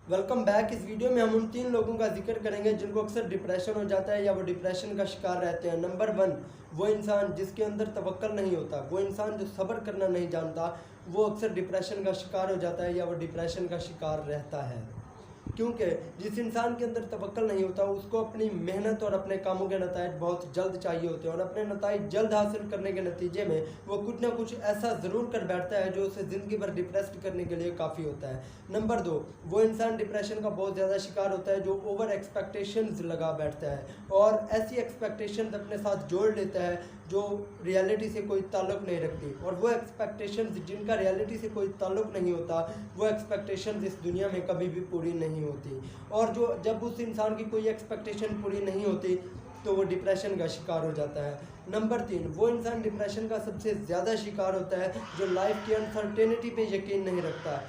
Welcome back. इस video में हम उन 3 लोगों का जिक्र करेंगे जिनको अक्सर डिप्रेशन हो जाता है या वो डिप्रेशन का शिकार रहते हैं। नंबर 1, वो इंसान जिसके अंदर तवक्कल नहीं होता, वो इंसान जो सब्र करना नहीं जानता, वो अक्सर डिप्रेशन का शिकार हो जाता है या वो डिप्रेशन का शिकार रहता है। क्योंकि जिस इंसान के अंदर तवक्कल नहीं होता उसको अपनी मेहनत और अपने कामों के नतायज बहुत जल्द चाहिए होते हैं, और अपने नतायज जल्द हासिल करने के नतीजे में वो कुछ ना कुछ ऐसा ज़रूर कर बैठता है जो उसे ज़िंदगी भर डिप्रेस्ड करने के लिए काफ़ी होता है। नंबर 2, वो इंसान डिप्रेशन का बहुत ज़्यादा शिकार होता है जो ओवर एक्सपेक्टेशंस लगा बैठता है और ऐसी एक्सपेक्टेशंस अपने साथ जोड़ लेता है जो रियलिटी से कोई ताल्लुक़ नहीं रखती, और वो एक्सपेक्टेशंस जिनका रियलिटी से कोई ताल्लुक़ नहीं होता, वो एक्सपेक्टेशंस इस दुनिया में कभी भी पूरी नहीं होती। और जब उस इंसान की कोई एक्सपेक्टेशन पूरी नहीं होती तो वो डिप्रेशन का शिकार हो जाता है। नंबर 3, वो इंसान डिप्रेशन का सबसे ज़्यादा शिकार होता है जो लाइफ की अनसर्टेनिटी पे यकीन नहीं रखता,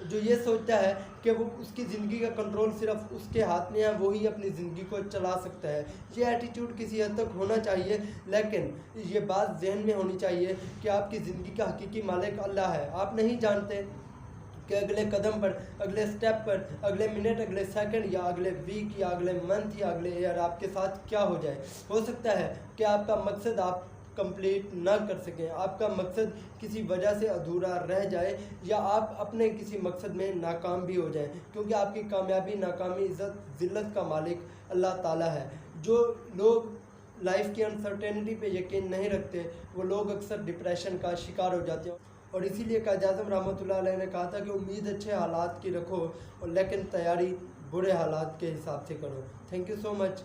जो ये सोचता है कि वो उसकी ज़िंदगी का कंट्रोल सिर्फ उसके हाथ में है, वो ही अपनी ज़िंदगी को चला सकता है। ये एटीट्यूड किसी हद तक होना चाहिए, लेकिन ये बात जहन में होनी चाहिए कि आपकी ज़िंदगी का हकीकी मालिक अल्लाह है। आप नहीं जानते कि अगले कदम पर, अगले स्टेप पर, अगले मिनट, अगले सेकंड या अगले वीक या अगले मंथ या अगले ईयर आपके साथ क्या हो जाए। हो सकता है कि आपका मकसद आप कंप्लीट ना कर सकें, आपका मकसद किसी वजह से अधूरा रह जाए, या आप अपने किसी मकसद में नाकाम भी हो जाएं, क्योंकि आपकी कामयाबी, नाकामी, इज़्ज़त, ज़िल्लत का मालिक अल्लाह ताला है। जो लोग लाइफ की अनसर्टेनिटी पे यकीन नहीं रखते वो लोग अक्सर डिप्रेशन का शिकार हो जाते हैं, और इसीलिए कायद आज़म रहमतुल्लाह अलैह ने कहा था कि उम्मीद अच्छे हालात की रखो और लेकिन तैयारी बुरे हालात के हिसाब से करो। Thank you so much.